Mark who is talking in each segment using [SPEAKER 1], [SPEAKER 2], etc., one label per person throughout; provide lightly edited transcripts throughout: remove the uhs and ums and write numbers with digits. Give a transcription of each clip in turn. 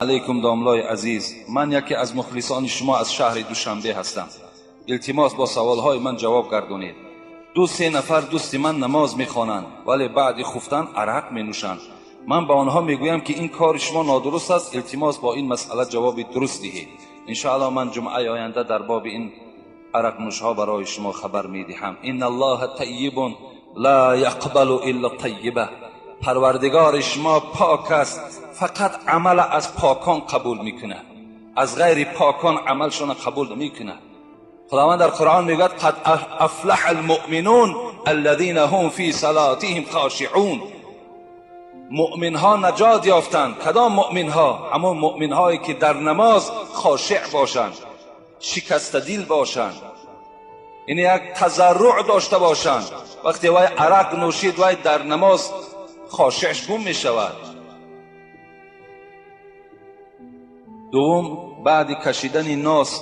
[SPEAKER 1] علیکم داملای عزیز، من یکی از مخلصان شما از شهر دوشنبه هستم. التماس با سوالهای من جواب گردونید. 2-3 نفر دوست من نماز میخوانند ولی بعد خفتن عرق مینوشند. من با آنها میگویم که این کار شما نادرست است. التماس با این مسئله جواب درست دهید. ان شاء الله من جمعه آینده در باب این عرق نوش ها برای شما خبر میدهم. ان الله طیب لا یقبل الا طیبه. پروردگار شما پاک است، فقط عمل از پاکان قبول میکنه، از غیر پاکان عملشون قبول نمیکنه. خداوند در قرآن میگه قد افلح المؤمنون الذين هم فی صلاتهم خاشعون. مؤمن ها نجات یافتند. کدام مؤمن ها؟ همون مؤمن هایی که در نماز خاشع باشند، شکست دل باشند، این یک تضرع داشته باشند. وقتی وای عرق نوشید وای در نماز خاشعش گم می شود. دوم، بعد کشیدن ناس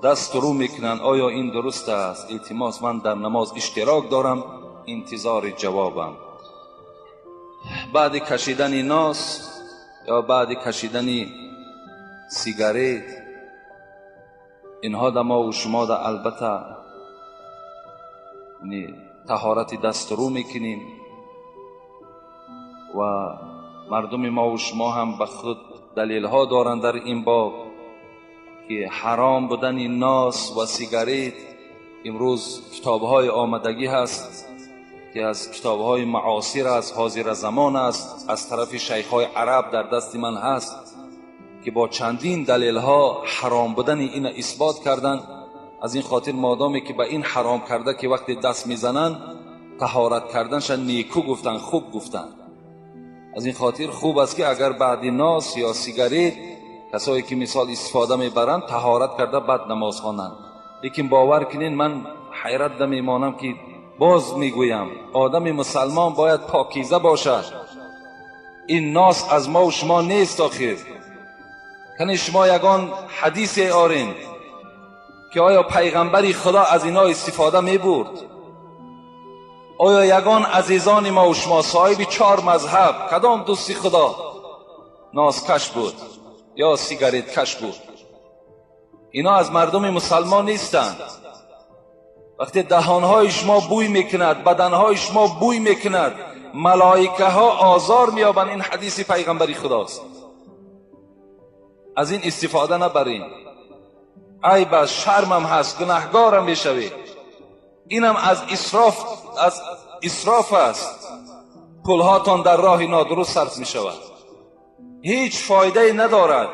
[SPEAKER 1] دست رو میکنن. آیا این درست است؟ التماس من در نماز اشتراک دارم، انتظار جوابم. بعد کشیدن ناس یا بعد کشیدن سیگارت، اینها در ما و شما در البته طهارت دست رو میکنیم و مردم ما و شما هم به خود دلیل ها دارند در این باب که حرام بودن ناس و سیگارت. امروز کتاب های آمدگی هست که از کتاب های معاصر است، حاضر زمان است، از طرف شیخ های عرب در دست من هست که با چندین دلیل ها حرام بودن این اثبات کردن. از این خاطر مادامی که به این حرام کرده که وقتی دست میزنن طهارت کردنش نیکو گفتن، خوب گفتن. از این خاطر خوب است که اگر بعد ناس یا سیگارت کسایی که مثال استفاده میبرند طهارت کرده بعد نماز خوانند. لیکن باور کنین من حیرت میمانم که باز میگویم آدم مسلمان باید پاکیزه باشد. این ناس از ما و شما نیست. آخر کنی شما یگان حدیث آرین که آیا پیغمبری خدا از اینا استفاده میبرد؟ آیا یگان عزیزان ما و شما صاحب 4 مذهب کدام دوستی خدا ناس کش بود یا سیگارت کش بود؟ اینا از مردم مسلمان نیستند. وقتی دهانهای شما بوی میکند، بدنهای شما بوی میکند، ملائکه ها آزار میابند. این حدیث پیغمبری خداست. از این استفاده نبرین. ای بس شرمم هست، گناهگارم میشوی. اینم از اسراف است. پولهاتان در راه نادرست صرف میشود، هیچ فایده ندارد،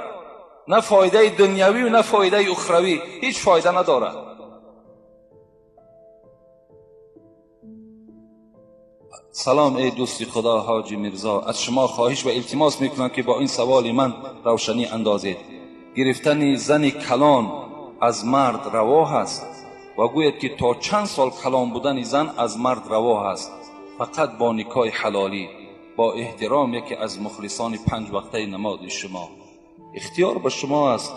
[SPEAKER 1] نه فایده دنیوی و نه فایده اخروی، هیچ فایده ندارد. سلام ای دوستی خدا حاجی میرزا، از شما خواهش و التماس میکنم که با این سوال من روشنی اندازید. گرفتن زن کلان از مرد روا است و گوید که تا چند سال کلان بودن زن از مرد روا است، فقط با نکاح حلالی. با احترام یکی از مخلصان 5 وقته نماز شما. اختیار به شما است.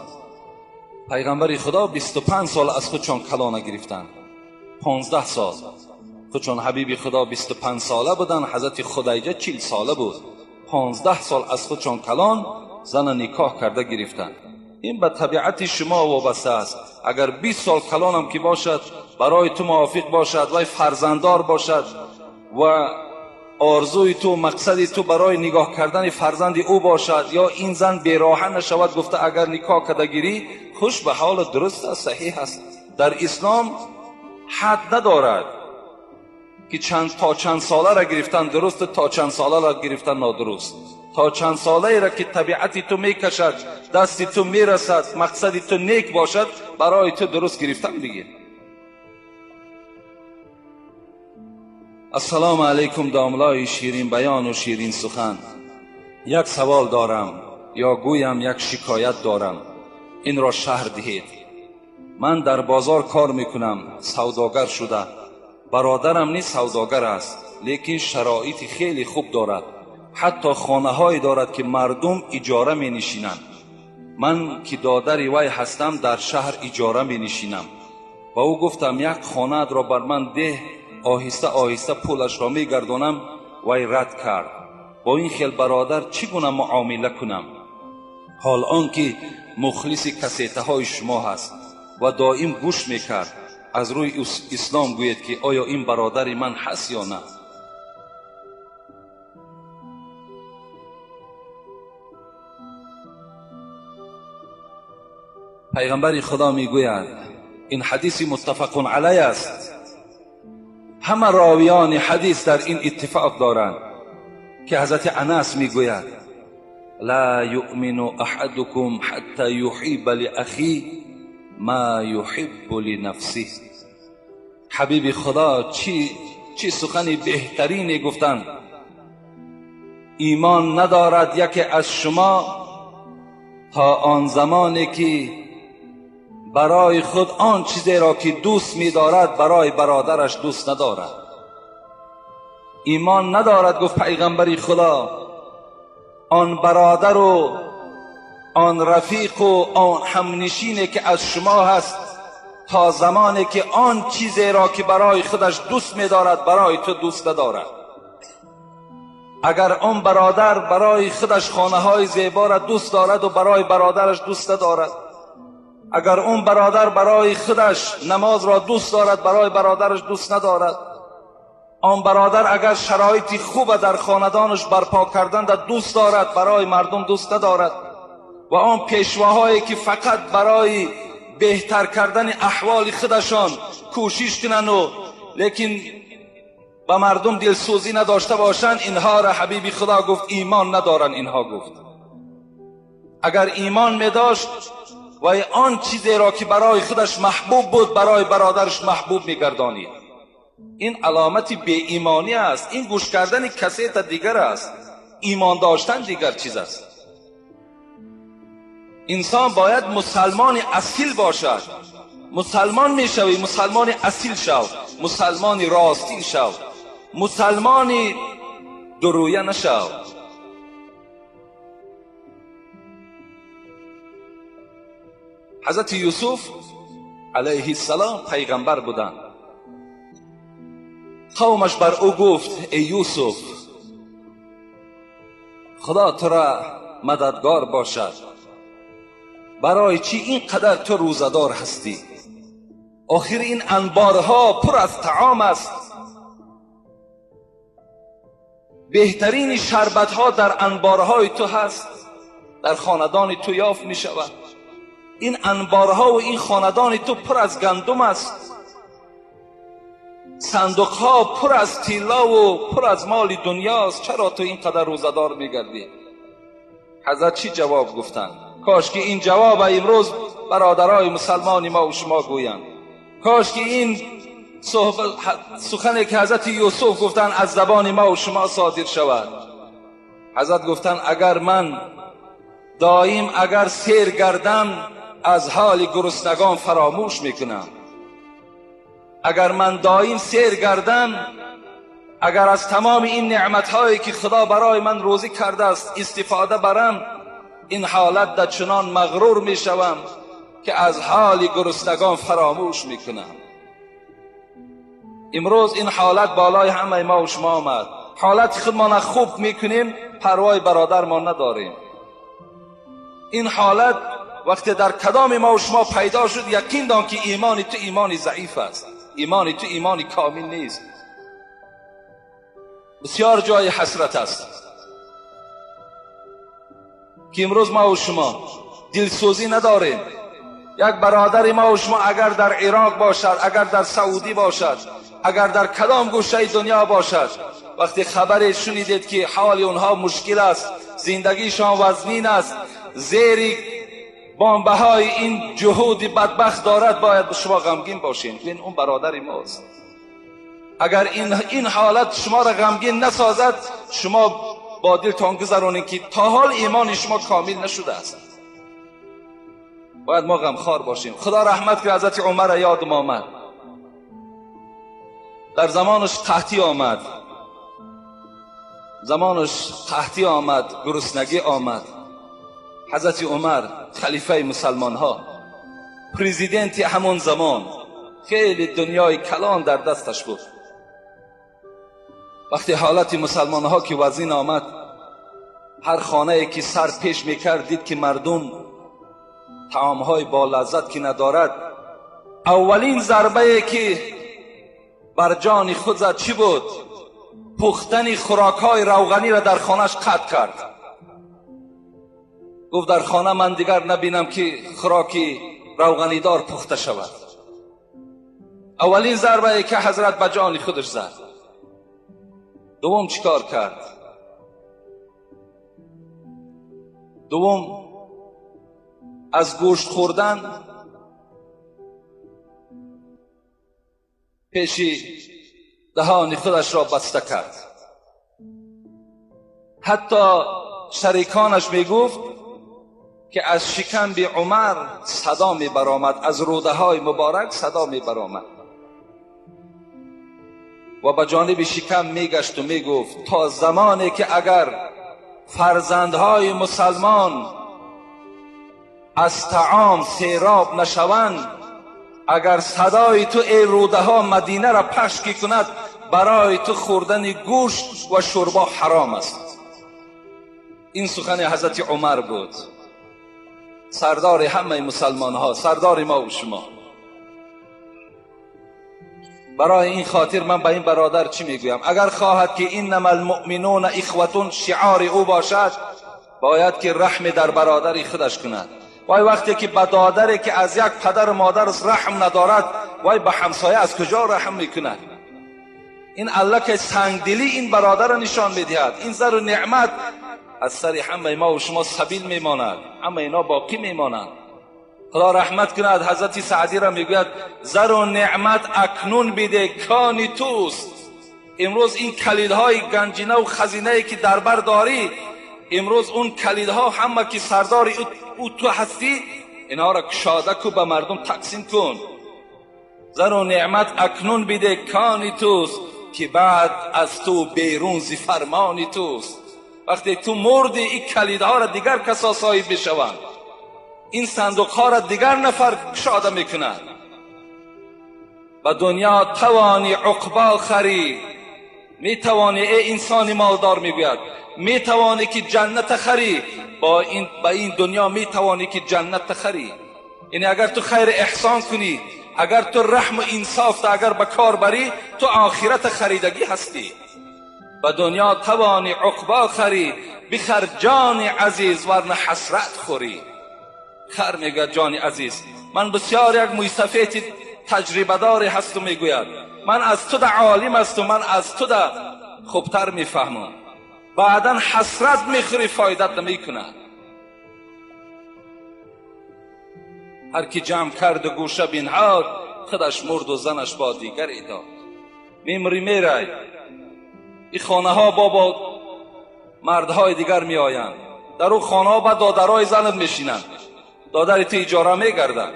[SPEAKER 1] پیغمبر خدا 25 سال از خودشان کلانه گرفتند، 15 سال. خودشان حبیب خدا 25 ساله بودن، حضرت خدیجه 40 ساله بود. 15 سال از خودشان کلان زن نکاح کرده گرفتند. این به طبیعت شما وابسته است. اگر 20 سال کلان هم که باشد برای تو موافق باشد و فرزنددار باشد و آرزوی تو مقصد تو برای نگاه کردن فرزند او باشد، یا این زن بیراهه نشود، گفته اگر نکاح کرده گیری خوش به حال، درست است، صحیح است. در اسلام حد ندارد که تا چند ساله را گرفتن درست، تا چند ساله را گرفتن نادرست. تا چند ساله را که طبیعت تو میکشد، دست تو میرسد، مقصد تو نیک باشد، برای تو درست گرفتن دیگه. السلام علیکم داملای شیرین بیان و شیرین سخن. یک سوال دارم یا گویم یک شکایت دارم، این را شرح دهید. من در بازار کار میکنم، سوداگر شده. برادرم نیز سوداگر است، لیکن شرایط خیلی خوب دارد. حتی خانه هایی دارد که مردم اجاره می نشینند. من که دادر وی هستم در شهر اجاره می نشینم و او گفتم یک خانه را بر من ده، آهسته آهسته پولش را می گردانم. وی رد کرد. با این خیل برادر چگونه معامله کنم؟ حال آنکه مخلص کسیته های شما هست و دائم گوش میکرد از روی اسلام گوید که آیا این برادر من هست یا نه. پیغمبر خدا میگوید، این حدیث متفق علیه است، همه راویان حدیث در این اتفاق دارند که حضرت انس میگوید لا یؤمن احدکم حتی یحب لاخی ما یحب لنفسه. حبیب خدا چی سخنی بهترینی گفتند. ایمان ندارد یکی از شما تا آن زمانی که برای خود آن چیزی را که دوست می دارد برای برادرش دوست ندارد. ایمان ندارد، گفت پیغمبر خدا، آن برادر و آن رفیق و آن همنشینی که از شما هست تا زمانی که آن چیزی را که برای خودش دوست می دارد برای تو دوست ندارد. اگر آن برادر برای خودش خانه های زیبا را دوست دارد و برای برادرش دوست ندارد، اگر اون برادر برای خودش نماز را دوست دارد برای برادرش دوست ندارد، آن برادر اگر شرایط خوب در خاندانش برپا کردن را دوست دارد برای مردم دوست ندارد، و آن پیشواهایی که فقط برای بهتر کردن احوال خودشان کوشش کنن و لیکن به مردم دلسوزی نداشته باشند، اینها را حبیب خدا گفت ایمان ندارن. اینها گفت اگر ایمان می داشت و آن چیزی را که برای خودش محبوب بود برای برادرش محبوب میگردانید. این علامت بی ایمانی است. این گوش کردن کسیت دیگر است. ایمان داشتن دیگر چیز است. انسان باید مسلمان اصیل باشد. مسلمان میشوی، مسلمان اصیل شو، مسلمان راستی شو، مسلمان درویه نشو. حضرت یوسف علیه السلام پیغمبر بودند. قومش بر او گفت ای یوسف، خدا تو را مددگار باشد، برای چی اینقدر تو روزدار هستی؟ آخر این انبارها پر از طعام است، بهترین شربتها در انبارهای تو هست، در خاندان تو یافت می شود. این انبارها و این خاندان تو پر از گندم است، صندوقها پر از طلا و پر از مال دنیاست، چرا تو اینقدر روزدار میگردی؟ حضرت چی جواب گفتند؟ کاش که این جواب امروز برادرای مسلمان ما و شما گویند. کاش که این سخنی که حضرت یوسف گفتند از زبان ما و شما صادر شود. حضرت گفتند اگر من دائم اگر سیر گردم از حال گرسنگان فراموش میکنم. اگر من دائم سیر گردم، اگر از تمام این نعمتهایی که خدا برای من روزی کرده است استفاده برم، این حالت در چنان مغرور میشوم که از حال گرسنگان فراموش میکنم. امروز این حالت بالای همه ما و شما آمد. حالت خودمان خوب میکنیم، پروای برادر ما نداریم. این حالت وقتی در کدام ما و شما پیدا شد، یقین دان که ایمان تو ایمان ضعیف است، ایمان تو ایمان کامل نیست. بسیار جای حسرت است که امروز ما و شما دلسوزی نداریم. یک برادر ما و شما اگر در عراق باشد، اگر در سعودی باشد، اگر در کدام گوشه دنیا باشد، وقتی خبر شنیدید که حال اونها مشکل است، زندگیشان وزنین است، زیر بانبهای این جهود بدبخت دارد، باید شما غمگین باشین. این اون برادر ماست. اگر این حالت شما را غمگین نسازد، شما با دلتان گذرانید که تا حال ایمان شما کامل نشده است. باید ما غمخوار باشیم. خدا رحمت کنه حضرت عمر یادم آمد، در زمانش قحطی آمد، قحطی آمد، گرسنگی آمد. حضرت عمر خلیفه مسلمان ها، پریزیدنت همون زمان، خیلی دنیای کلان در دستش بود. وقتی حالت مسلمان ها که وزین آمد، هر خانه ای که سر پیش میکرد دید که مردم طعامهای با لذت که ندارد، اولین ضربه ای که بر جان خود زد چی بود؟ پختن خوراکهای روغنی را در خانهش قطع کرد. گفت در خانه من دیگر نبینم که خوراکی روغنی دار پخته شود. اولین ضربه ای که حضرت به جان خودش زد. دوم چیکار کرد؟ دوم از گوشت خوردن پیشی دهان خودش را بسته کرد. حتی شریکانش میگفت که از شکم عمر صدا می برآمد، از روده های مبارک صدا می برآمد و به جانب شکم میگشت و میگفت تا زمانی که اگر فرزندهای مسلمان از طعام سیراب نشوند، اگر صدای تو ای روده ها مدینه را پشکی کند، برای تو خوردن گوشت و شوربا حرام است. این سخن حضرت عمر بود، سردار همه مسلمان ها، سردار ما و شما. برای این خاطر من به این برادر چی میگویم؟ اگر خواهد که اینما المؤمنون اخوة شعار او باشد، باید که رحم در برادری خودش کند. وای وقتی که به دادری که از یک پدر و مادر رحم ندارد، وای به همسایه از کجا رحم میکند؟ این الله که سنگدلی این برادر را نشان میدهد. این زر و نعمت از سر همه ما و شما سبیل میماند، همه اینا باقی میمانند. خدا رحمت کند. حضرت سعدی را میگوید زر و نعمت اکنون بیده کانی توست. امروز این کلیدهای گنجینه و خزینه که در بر داری، امروز اون کلیدها همه که سردار او تو هستی، اینا را کشاده کو به مردم تقسیم کن. زر و نعمت اکنون بیده کانی توست که بعد از تو بیرون زی فرمانی توست. وقتی تو مردی این کلیدها را دیگر کسا صاحب بشوند، این صندوقها را دیگر نفر کشاده میکنند. و دنیا توانی عقبا خری، میتوانی ای انسان مالدار میگوید میتوانی که جنت خری، با این دنیا میتوانی که جنت خری. یعنی اگر تو خیر احسان کنی، اگر تو رحم و انصاف اگر به کار بری، تو آخرت خریدگی هستی. و دنیا توانی عقبا خری، بخر جان عزیز ورنه حسرت خوری. خر میگه جان عزیز. من بسیار یک موسیقی تجربه داری هست و میگوید من از تو در عالم است و من از تو در خوبتر میفهمم. بعدا حسرت میخوری، فایدت نمیکنه. هر کی جمع کرد و گوشه بنهاد، خودش مرد و زنش با دیگری داد. میمری میرای. این خانه ها با مردهای دیگر می آیند. در اون خانه ها با دادرای زنت میشینند، دادر تو اجاره میگردند.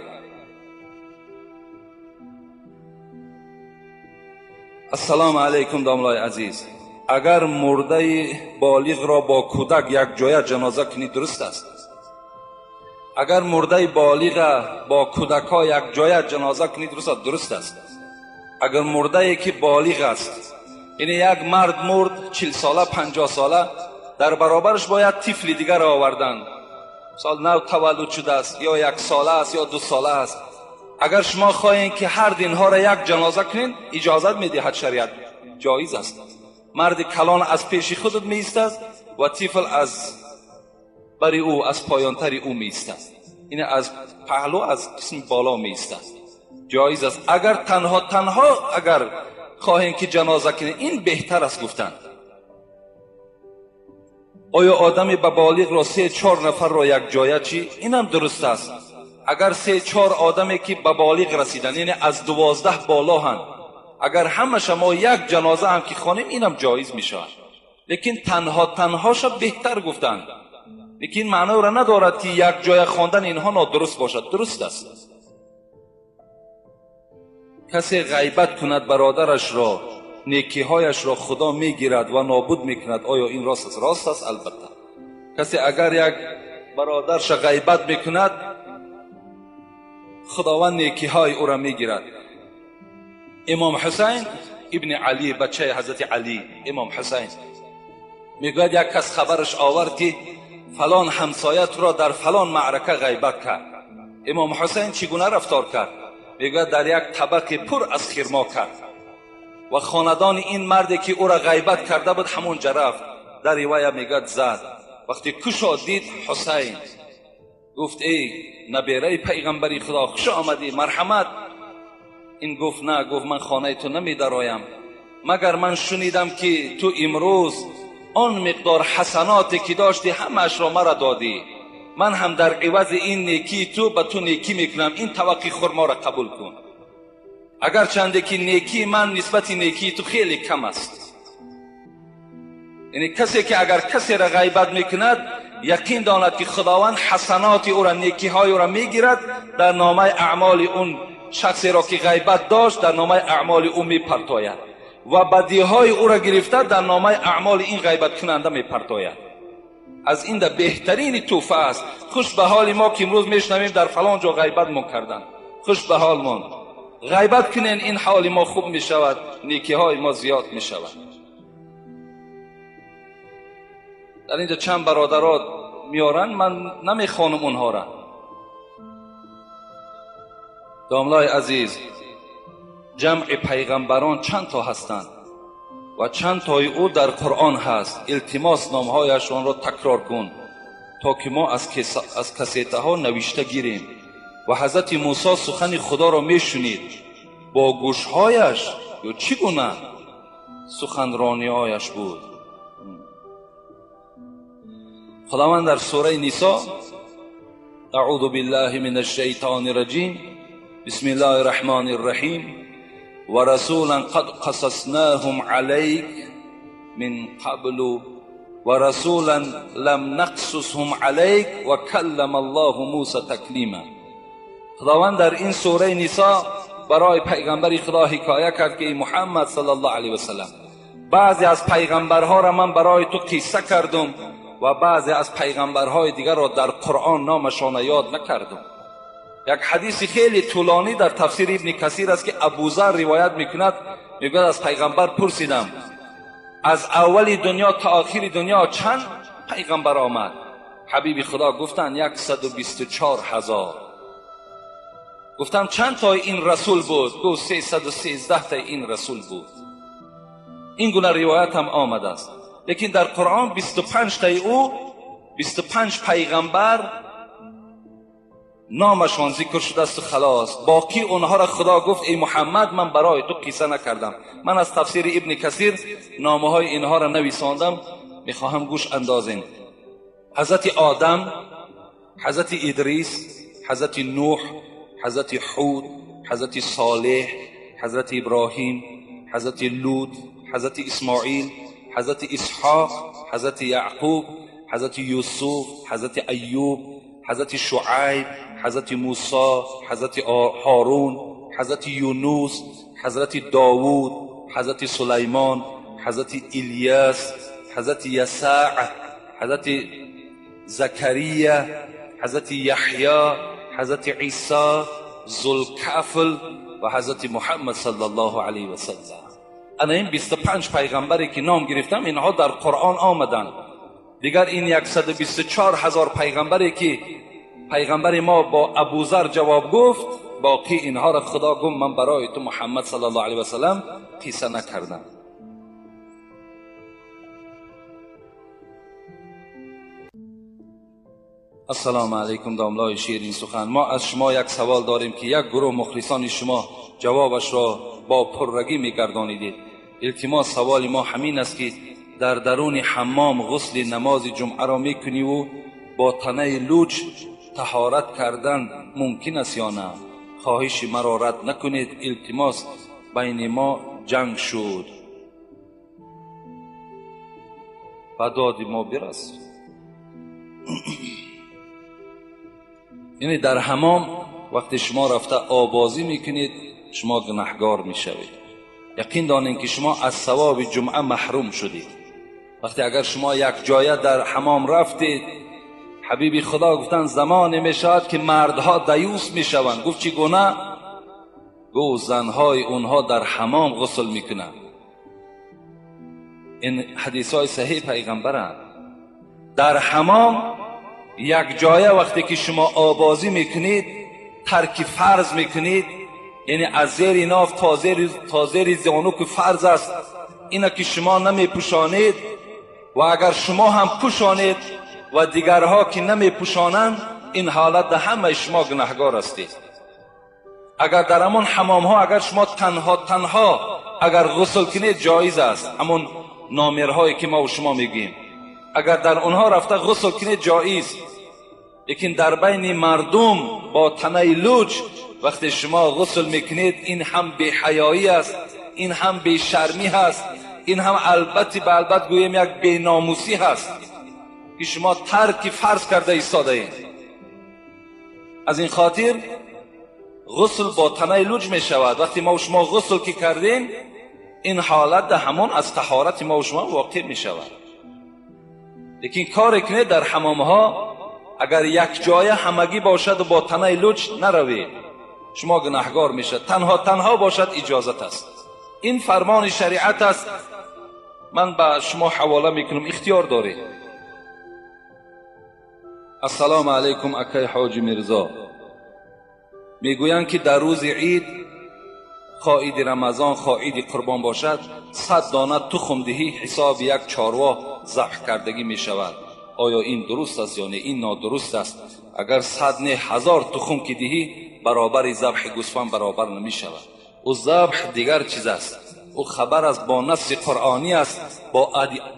[SPEAKER 1] السلام علیکم داملای عزیز. اگر مرده بالغ را با کودک یک جای جنازه کنی درست است؟ اگر مرده بالغ با کودک ها یک جای جنازه کنی درست است؟ اگر مرده که بالغ است، یعنی یک مرد مرد 40 ساله 50 ساله، در برابرش باید طفل دیگر آوردن، سال نو تولد شده است یا 1 ساله است یا 2 ساله است. اگر شما خواهید که هر دینها را یک جنازه کنین، اجازت میدهد شریعت، جایز است. مرد کلان از پیش خودت می ایستد و طفل از بری او، از پایانتری او می ایستد، این از پهلو از قسم بالا می ایستد، جایز است. اگر تنها اگر خواهید که جنازه کنین، این بهتر است گفتن. آیا آدمی به بالغ را 3-4 نفر را یک جایه چی؟ اینم درست است. اگر 3-4 آدمی که به بالغ رسیدن، یعنی از 12 بالا هن، اگر همه شما یک جنازه هم که خوانیم، اینم جایز می شود. لیکن تنهاش بهتر گفتن. لیکن معنی را ندارد که یک جای خواندن اینها نادرست باشد. درست است. کسی غیبت کند برادرش را، نیکیهایش را خدا میگیرد و نابود میکند. آیا این راست است؟ راست است البته. کسی اگر یک برادرش غیبت میکند، خداوند نیکیهای او را میگیرد. امام حسین ابن علی، بچه حضرت علی، امام حسین میگوید یک کس خبرش آورد که فلان همسایت را در فلان معرکه غیبت کرد. امام حسین چگونه رفتار کرد؟ میگوید در یک طبق پر از خرما کرد و خاندان این مردی که او را غیبت کرده بود همونجا رفت، در روایه میگوید زد. وقتی کشا دید حسین گفت ای نبیره پیغمبری خدا خوش آمدی، مرحمت. این گفت نه، گفت من خانه تو نمی درایم مگر من شنیدم که تو امروز آن مقدار حسناتی که داشتی همش را مرا دادی، من هم در عوض این نیکی تو به تو نیکی میکنم، این طبق خرما را قبول کن. اگر چنده که نیکی من نسبت نیکی تو خیلی کم است. یعنی کسی که اگر کسی را غیبت میکند یقین داند که خداوند حسنات او را، نیکی های او را میگیرد، در نامه اعمال اون شخصی را که غیبت داشت در نامه اعمال او میپرتاید و بدی های او را گرفته در نامه اعمال این غیبت کننده میپرتاید. از این ده بهترین توفه است. خوش به حال ما که امروز میشنویم در فلان جا غیبت ما کردن، خوش به حال ما. غیبت کنین این حال ما خوب میشود، نیکی های ما زیاد میشود. در اینجا چند برادرات میارن، من نمیخوانم اونها را. داملای عزیز، جمع پیغمبران چند تا هستند و چند تای او در قرآن هست. التماس نامهایشان را تکرار کن تا که ما از کسیته ها نوشته گیریم. و حضرت موسی سخن خدا را میشنید با گوشهایش یا چگونه سخنرانی هایش بود. خداوند در سوره نساء اعوذ بالله من الشیطان الرجیم بسم الله الرحمن الرحیم و رسولا قد قصصناهم علیک من قبل و رسولا لم نقصصهم علیک و کلم الله موسی تکلیما. خداوند در این سوره نساء برای پیغمبر خدا حکایه کرد که ای محمد صلی الله علیه و سلم، بعضی از پیغمبرها را من برای تو قصه کردم و بعضی از پیغمبرهای دیگر را در قرآن نامشان یاد نکردم. یک حدیث خیلی طولانی در تفسیر ابن کثیر است که ابوذر روایت میکند، میگوید از پیغمبر پرسیدم از اول دنیا تا آخر دنیا چند پیغمبر آمد؟ حبیب خدا گفتند 124,000. گفتم چند تا این رسول بود؟ گفت 313 تا این رسول بود. این گونه روایت هم آمده است. لیکن در قرآن 25 تا او 25 پیغمبر نامشان ذکر شده است و خلاص. باقی اونها را خدا گفت ای محمد من برای تو قصه نکردم. من از تفسیر ابن کثیر نامه های اینها را نویساندم، میخواهم گوش اندازین. حضرت آدم، حضرت ادریس، حضرت نوح، حضرت هود، حضرت صالح، حضرت ابراهیم، حضرت لوط، حضرت اسماعیل، حضرت اسحاق، حضرت یعقوب، حضرت یوسف، حضرت ایوب، حضرت شعیب، حضرت موسی، حضرت هارون، حضرت یونس، حضرت داوود، حضرت سلیمان، حضرت الیاس، حضرت یسع، حضرت زکریا، حضرت یحیی، حضرت عیسی، ذوالکفل و حضرت محمد صلی الله علیه و سلم. انا این 25 پیغمبری که نام گرفتم اینها در قرآن آمدن. دیگر این 124,000 پیغمبری که پیغمبر ما با ابوذر جواب گفت، باقی اینها را خدا گفت من برای تو محمد صلی الله علیه و سلم قصه نکردم. السلام علیکم داملای شیرین سخن. ما از شما یک سوال داریم که یک گروه مخلصان شما جوابش را با پررگی میگردانیدید. التماس سوال ما همین است که در درون حمام غسل نماز جمعه را میکنی و با تنه لوچ طهارت کردن ممکن است یا نه؟ خواهش مرا رد نکنید. التماس بین ما جنگ شد و داد ما برس. یعنی در حمام وقتی شما رفته آبازی میکنید شما گناهگار میشوید. یقین دانید که شما از ثواب جمعه محروم شدید. وقتی اگر شما یک جایه در حمام رفتید، حبیب خدا گفتن زمانی میشود که مردها دیوس میشوند. گفت چی گونه؟ گفت زنهای اونها در حمام غسل میکنند. این حدیث های صحیح پیغمبرند. در حمام یک جایه وقتی که شما آبازی میکنید، ترک فرض میکنید، یعنی از زیر ناف تا زیر زانو که فرض است اینا که شما نمیپوشانید و اگر شما هم پوشانید و دیگرها که نمیپوشانند، این حالت در همه شما گناهگار هستید. اگر در همون حمام ها اگر شما تنها اگر غسل کنید جایز است، همون نامرهایی که ما و شما میگیم، اگر در اونها رفته غسل کنید جایز. لیکن در بین مردم با تنه لوچ وقتی شما غسل میکنید، این هم بی حیایی است، این هم بی شرمی هست، این هم البته به البته گویم یک بی ناموسی هست که شما ترک فرض کرده ایستاده اید. از این خاطر غسل با تنه لوچ می شود. وقتی ما و شما غسل که کردیم، این حالت ده همون از طهارت ما و شما واقع می شود. لیکن کاری کنه در حمام ها اگر یک جای همگی باشد و با تنه لوچ نروید، شما گناهگار میشد. تنها باشد اجازت است. این فرمان شریعت است. من به شما حواله میکنم، اختیار دارید. السلام علیکم اکای حاجی میرزا. میگویند که در روز عید، خواهید رمضان خواهید قربان باشد، 100 دانه تخم دهی حساب یک چاروا ذبح کردگی می شود. آیا این درست است یا نه؟ این نادرست است. اگر 100 نه 1000 تخم که دهی برابر ذبح گوسفند برابر نمی شود. او ذبح دیگر چیز است. او خبر است، با نص قرآنی است،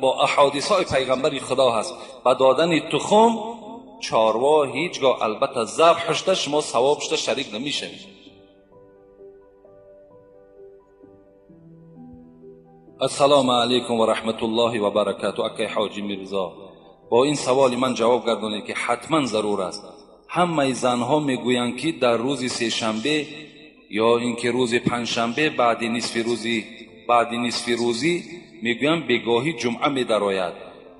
[SPEAKER 1] با احادیث های پیغمبر خدا هست. با دادن تخم چاروا هیچگاه البته ذبحش شما ثوابش شریک نمی شوید. السلام علیکم و رحمت الله و برکاته. اکای حاجی میرزا، با این سوال من جواب گردانید که حتما ضرور است. همه زنها میگویند که در روز سه شنبه یا اینکه روز پنجشنبه بعد نصف روزی میگویند بگاهی جمعه میدراید.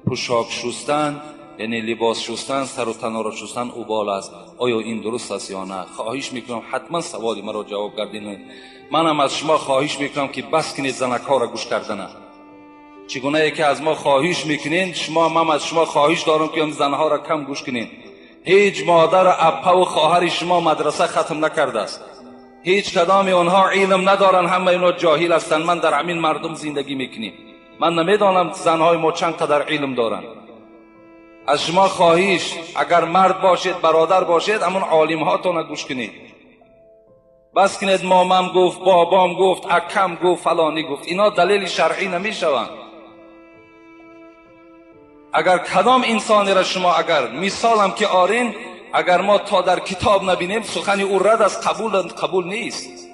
[SPEAKER 1] پوشاک شستن یعنی لباس شستن، سر و تن را شستن اوبال است. آیا این درست است یا نه؟ خواهش میکنم حتما سوال مرا جواب گردانید. منم از شما خواهش میکنم که بس کنید زنک‌ها را گوش کردن. چگونه ای که از ما خواهش میکنین، من از شما خواهش دارم که زنها را کم گوش کنین. هیچ مادر و اپا و خواهر شما مدرسه ختم نکرده است. هیچ کدام اونها علم ندارن، همه اینا جاهل هستند. من در همین مردم زندگی میکنیم. من نمیدانم زنهای ما چند قدر علم دارن. از شما خواهش، اگر مرد باشید، برادر باشید، همون عالم هاتون گوش کنید. بس کنید مامم گفت، بابام گفت، اکم گفت، فلانی گفت. اینا دلیل شرعی نمیشوند. اگر کدام انسانی را شما اگر مثالم که آرین، اگر ما تا در کتاب نبینیم سخن او رد از قبول نیست.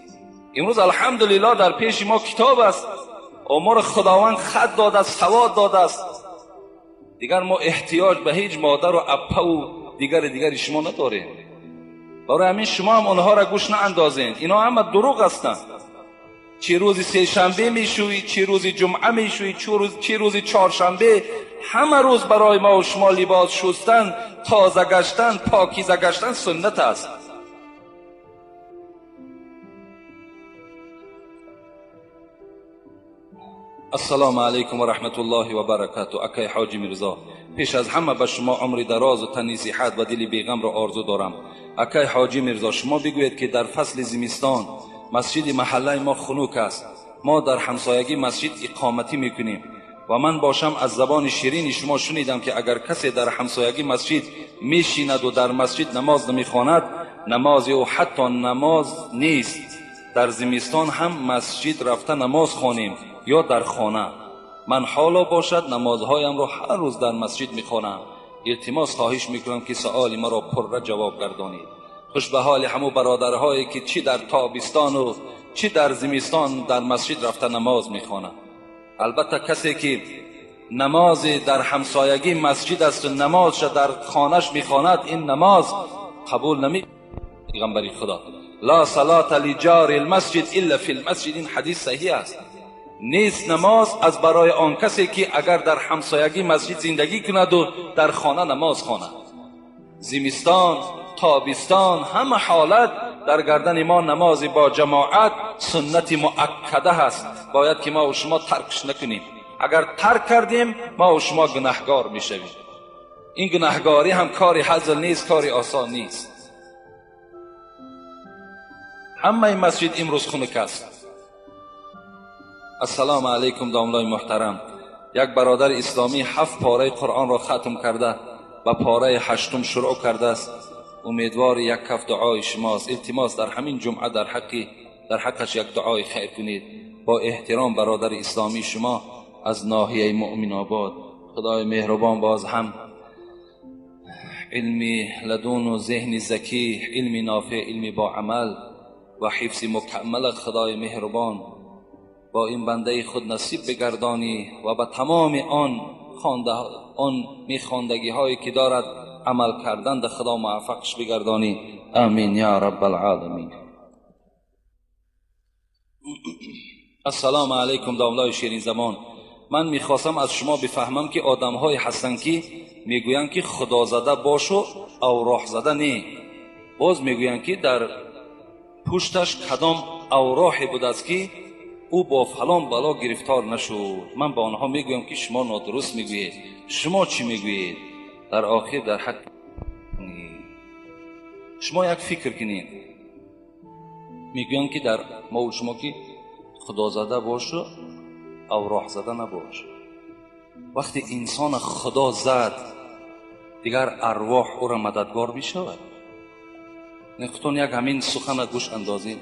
[SPEAKER 1] امروز الحمدلله در پیش ما کتاب است، امور خداوند خط داده است، سواد داده است. دیگر ما احتیاج به هیچ مادر و اپا و دیگر شما نداریم. برای همین شما هم آنها را گوش ناندازین. اینا همه دروغ هستند. چه روز سه شنبه میشوید، چه روز جمعه میشوید، چه روز چهارشنبه، همه روز برای ما و شما لباس شستن، تازه گشتن، پاکیزه گشتن سنت است. السلام علیکم و رحمت الله و برکاته. اکای حاجی میرزا، پیش از همه به شما عمر دراز و تنی صحت و دل بیغم را آرزو دارم. اکای حاجی میرزا، شما بگویید که در فصل زمستان مسجد محله ما خنک است. ما در همسایگی مسجد اقامتی میکنیم و من باشم از زبان شیرین شما شنیدم که اگر کسی در همسایگی مسجد میشیند و در مسجد نماز نمیخواند، نماز او حتی نماز نیست. در زمستان هم مسجد رفته نماز خوانیم یا در خانه. من حالا باشد نمازهایم را هر روز در مسجد میخوانم. التماس خواهش میکنم که سؤال مرا پر جواب گردانید. خوش به حال همو برادرهایی که چی در تابستان و چی در زمستان در مسجد رفته نماز میخوانند. البته کسی که نماز در همسایگی مسجد است و نمازش در خانهش میخواند، این نماز قبول نمی. پیغمبر خدا لا صلاة لجار المسجد الا فی المسجد، این حدیث صحیح است. نیست نماز از برای آن کسی که اگر در همسایگی مسجد زندگی کند و در خانه نماز خواند. زمستان، تابستان، همه حالت در گردن ما نماز با جماعت سنت مؤکده هست. باید که ما و شما ترکش نکنیم. اگر ترک کردیم ما و شما گناهگار میشویم. این گناهگاری هم کاری هزل نیست، کاری آسان نیست. همه این مسجد امروز خنک است. السلام علیکم داملای محترم. یک برادر اسلامی 7 پاره قرآن را ختم کرده و پاره 8م شروع کرده است. امیدوار یک کف دعای شماست. التماس در همین جمعه در حقش یک دعای خیر کنید. با احترام برادر اسلامی شما از ناحیه مؤمن آباد. خدای مهربان باز هم علمی لدون و ذهن ذکی، علمی نافع، علمی با عمل و حفظ مکمل خدای مهربان با این بنده خود نصیب بگردانی و به تمام آن میخواندگی هایی که دارد عمل کردن در خدا موفقش بگردانی. آمین یا رب العالمین. السلام علیکم داملای شیرین زمان. من میخواستم از شما بفهمم که آدم های هستن که میگویند که خدا زده باشو او راه زده نه. باز میگویند که در پشتش کدام اوراحی بود است که او با فلان بلا گرفتار نشد. من با آنها میگویم که شما نادرست میگویید. شما چی میگویید؟ در آخر در حق شما یک فکر کنید. میگویند که در ما و شما که خدا زده باشه او راه زده نباشه. وقتی انسان خدا زد دیگر ارواح او را مددگار میشود. نختون یک همین سخن گوش اندازید.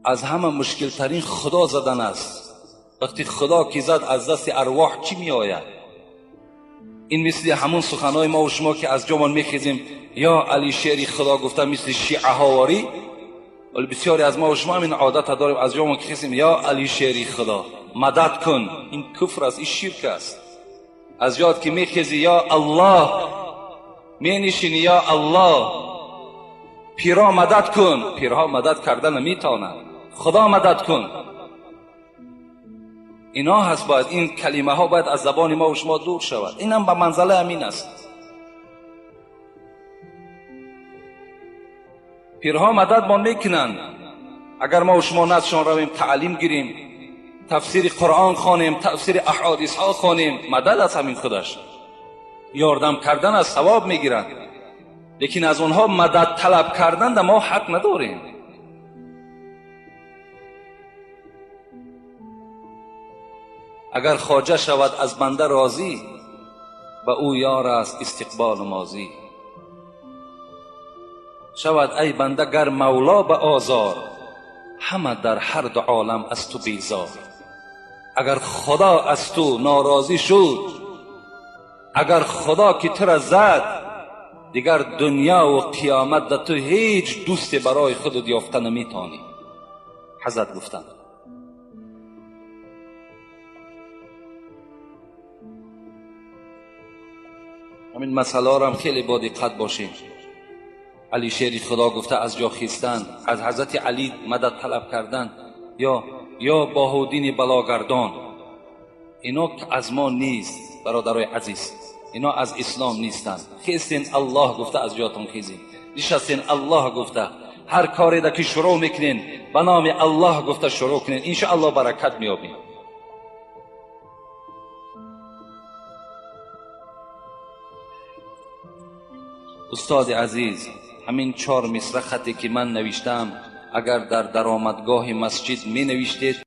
[SPEAKER 1] از همه مشکل ترین خدا زدن است. وقتی خدا کی زد از دست ارواح چی می آید؟ این مثل همون سخنهای ما و شما که از جامان میخیزیم یا علی شعری خدا گفته مثل شیعه هاواری. ولی بسیاری از ما و شما این عادت داریم از جامان که خیزیم یا علی شعری خدا مدد کن. این کفر است، این شرک است. از جات که میخیزی یا الله مینشینی یا الله پیرا مدد کن. پیرها مدد کردن نمیتونن. خدا مدد کن. اینا هست. باید این کلمه ها باید از زبان ما و شما دور شود. این هم به منزله امین است. پیرها مدد ما میکنن. اگر ما و شما نزدشان رویم تعلیم گیریم، تفسیر قرآن خوانیم، تفسیر احادیث ها خوانیم، مدد از همین خودش یاردم کردن از ثواب میگیرند. لیکن از اونها مدد طلب کردن در ما حق نداریم. اگر خواجه شود از بنده راضی و او یار است استقبال ماضی. شود ای بنده گر مولا به آزار همه در هر دو عالم از تو بیزار. اگر خدا از تو ناراضی شد، اگر خدا که تو را زد، دیگر دنیا و قیامت در تو هیچ دوستی برای خودت یافته نمیتانی. حضرت گفتند. همین مسئله را هم خیلی با دقت باشیم. علی شعری خدا گفته از جا خیستن، از حضرت علی مدد طلب کردن یا باهودین بلاگردان، اینا از ما نیست برادرای عزیز. اینا از اسلام نیستند. خیستین الله گفته از جاتون خیزین. نشستین الله گفته. هر کاری را که شروع میکنین به نام الله گفته شروع کنین، انشاءالله برکت میابین. استاد عزیز، همین 4 مصرع خطی که من نوشتم اگر در درآمدگاه مسجد می نوشتید